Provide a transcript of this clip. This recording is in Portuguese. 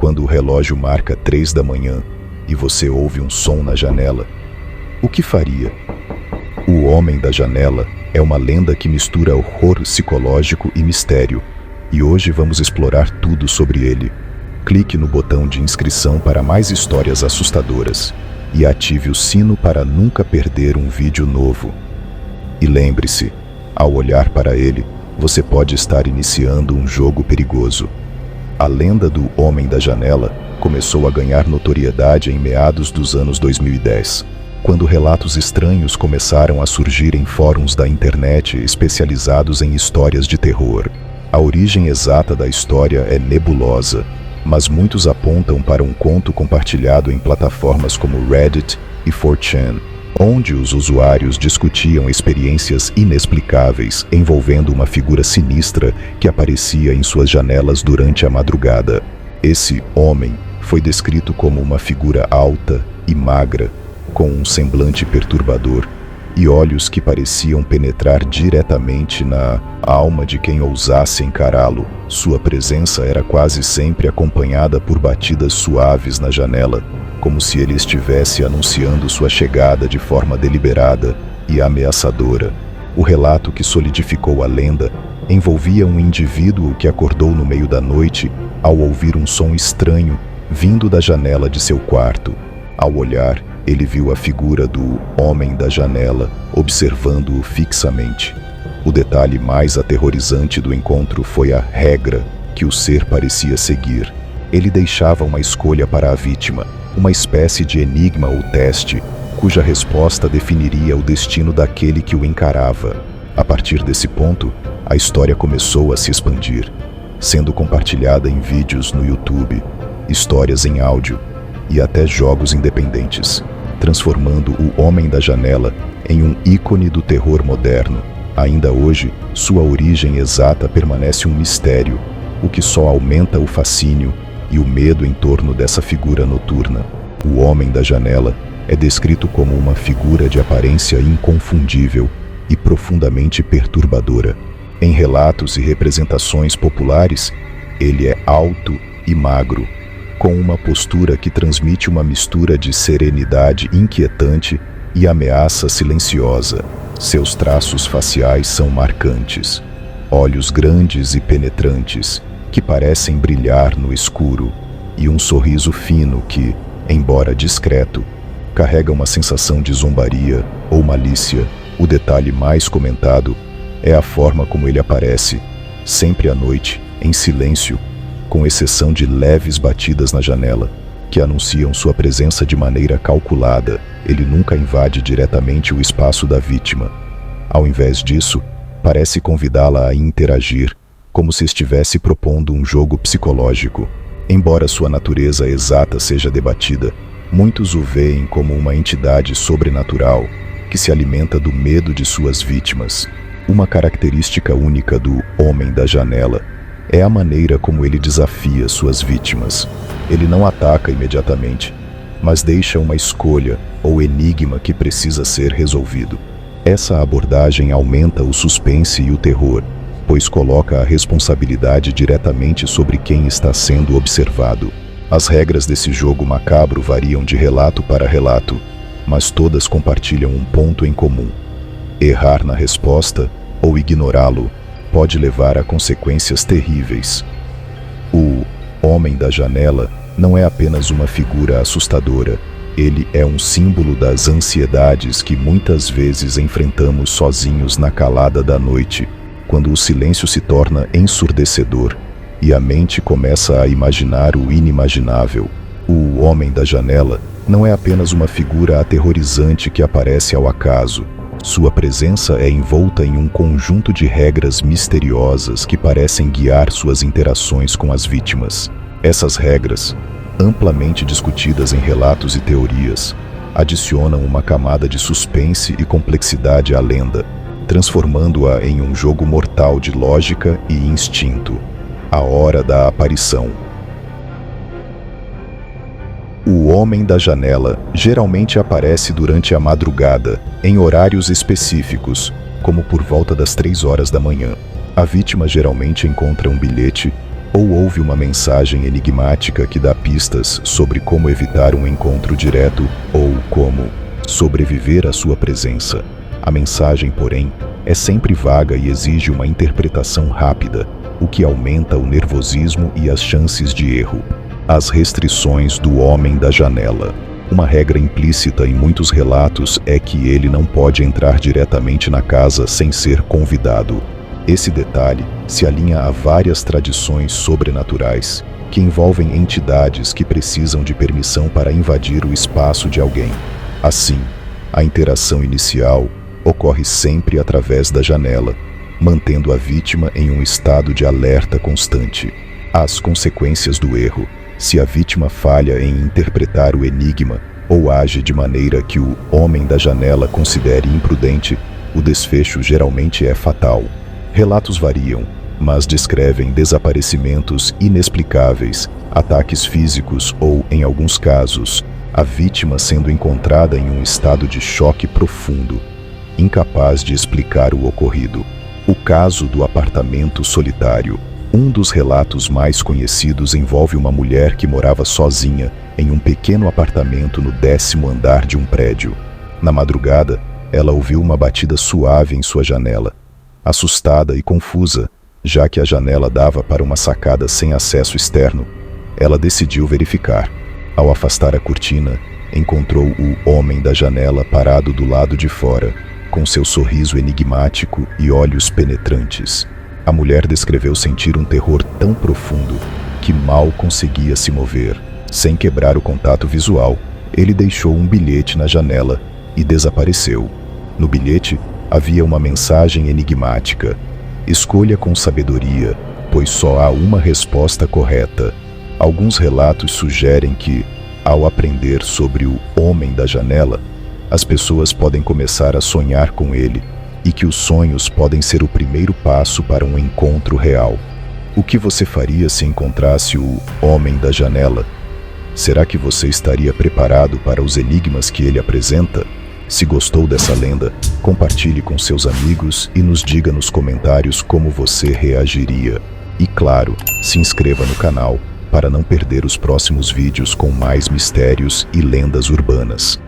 Quando o relógio marca 3 da manhã e você ouve um som na janela, o que faria? O Homem da Janela é uma lenda que mistura horror psicológico e mistério, e hoje vamos explorar tudo sobre ele. Clique no botão de inscrição para mais histórias assustadoras e ative o sino para nunca perder um vídeo novo. E lembre-se, ao olhar para ele, você pode estar iniciando um jogo perigoso. A lenda do Homem da Janela começou a ganhar notoriedade em meados dos anos 2010, quando relatos estranhos começaram a surgir em fóruns da internet especializados em histórias de terror. A origem exata da história é nebulosa, mas muitos apontam para um conto compartilhado em plataformas como Reddit e 4chan, onde os usuários discutiam experiências inexplicáveis envolvendo uma figura sinistra que aparecia em suas janelas durante a madrugada. Esse homem foi descrito como uma figura alta e magra, com um semblante perturbador e olhos que pareciam penetrar diretamente na alma de quem ousasse encará-lo. Sua presença era quase sempre acompanhada por batidas suaves na janela, como se ele estivesse anunciando sua chegada de forma deliberada e ameaçadora. O relato que solidificou a lenda envolvia um indivíduo que acordou no meio da noite ao ouvir um som estranho vindo da janela de seu quarto. Ao olhar, ele viu a figura do Homem da Janela observando-o fixamente. O detalhe mais aterrorizante do encontro foi a regra que o ser parecia seguir. Ele deixava uma escolha para a vítima, uma espécie de enigma ou teste, cuja resposta definiria o destino daquele que o encarava. A partir desse ponto, a história começou a se expandir, sendo compartilhada em vídeos no YouTube, histórias em áudio e até jogos independentes, transformando o Homem da Janela em um ícone do terror moderno. Ainda hoje, sua origem exata permanece um mistério, o que só aumenta o fascínio e o medo em torno dessa figura noturna. O Homem da Janela é descrito como uma figura de aparência inconfundível e profundamente perturbadora. Em relatos e representações populares, ele é alto e magro, com uma postura que transmite uma mistura de serenidade inquietante e ameaça silenciosa. Seus traços faciais são marcantes, olhos grandes e penetrantes, que parecem brilhar no escuro, e um sorriso fino que, embora discreto, carrega uma sensação de zombaria ou malícia. O detalhe mais comentado é a forma como ele aparece, sempre à noite, em silêncio, com exceção de leves batidas na janela, que anunciam sua presença de maneira calculada. Ele nunca invade diretamente o espaço da vítima. Ao invés disso, parece convidá-la a interagir, como se estivesse propondo um jogo psicológico. Embora sua natureza exata seja debatida, muitos o veem como uma entidade sobrenatural que se alimenta do medo de suas vítimas. Uma característica única do Homem da Janela é a maneira como ele desafia suas vítimas. Ele não ataca imediatamente, mas deixa uma escolha ou enigma que precisa ser resolvido. Essa abordagem aumenta o suspense e o terror, pois coloca a responsabilidade diretamente sobre quem está sendo observado. As regras desse jogo macabro variam de relato para relato, mas todas compartilham um ponto em comum: errar na resposta ou ignorá-lo pode levar a consequências terríveis. O Homem da Janela não é apenas uma figura assustadora, ele é um símbolo das ansiedades que muitas vezes enfrentamos sozinhos na calada da noite, quando o silêncio se torna ensurdecedor e a mente começa a imaginar o inimaginável. O Homem da Janela não é apenas uma figura aterrorizante que aparece ao acaso. Sua presença é envolta em um conjunto de regras misteriosas que parecem guiar suas interações com as vítimas. Essas regras, amplamente discutidas em relatos e teorias, adicionam uma camada de suspense e complexidade à lenda, transformando-a em um jogo mortal de lógica e instinto. A hora da aparição. O Homem da Janela geralmente aparece durante a madrugada, em horários específicos, como por volta das 3 horas da manhã. A vítima geralmente encontra um bilhete Ou houve uma mensagem enigmática que dá pistas sobre como evitar um encontro direto ou como sobreviver à sua presença. A mensagem, porém, é sempre vaga e exige uma interpretação rápida, o que aumenta o nervosismo e as chances de erro. As restrições do homem da janela. Uma regra implícita em muitos relatos é que ele não pode entrar diretamente na casa sem ser convidado. Esse detalhe se alinha a várias tradições sobrenaturais, que envolvem entidades que precisam de permissão para invadir o espaço de alguém. Assim, a interação inicial ocorre sempre através da janela, mantendo a vítima em um estado de alerta constante. As consequências do erro. Se a vítima falha em interpretar o enigma ou age de maneira que o homem da janela considere imprudente, o desfecho geralmente é fatal. Relatos variam, mas descrevem desaparecimentos inexplicáveis, ataques físicos ou, em alguns casos, a vítima sendo encontrada em um estado de choque profundo, incapaz de explicar o ocorrido. O caso do apartamento solitário. Um dos relatos mais conhecidos envolve uma mulher que morava sozinha em um pequeno apartamento no 10º andar de um prédio. Na madrugada, ela ouviu uma batida suave em sua janela. Assustada e confusa, já que a janela dava para uma sacada sem acesso externo, ela decidiu verificar. Ao afastar a cortina, encontrou o homem da janela parado do lado de fora, com seu sorriso enigmático e olhos penetrantes. A mulher descreveu sentir um terror tão profundo que mal conseguia se mover. Sem quebrar o contato visual, ele deixou um bilhete na janela e desapareceu. No bilhete, havia uma mensagem enigmática: escolha com sabedoria, pois só há uma resposta correta. Alguns relatos sugerem que, ao aprender sobre o homem da janela, as pessoas podem começar a sonhar com ele, e que os sonhos podem ser o primeiro passo para um encontro real. O que você faria se encontrasse o homem da janela? Será que você estaria preparado para os enigmas que ele apresenta? Se gostou dessa lenda, compartilhe com seus amigos e nos diga nos comentários como você reagiria. E claro, se inscreva no canal para não perder os próximos vídeos com mais mistérios e lendas urbanas.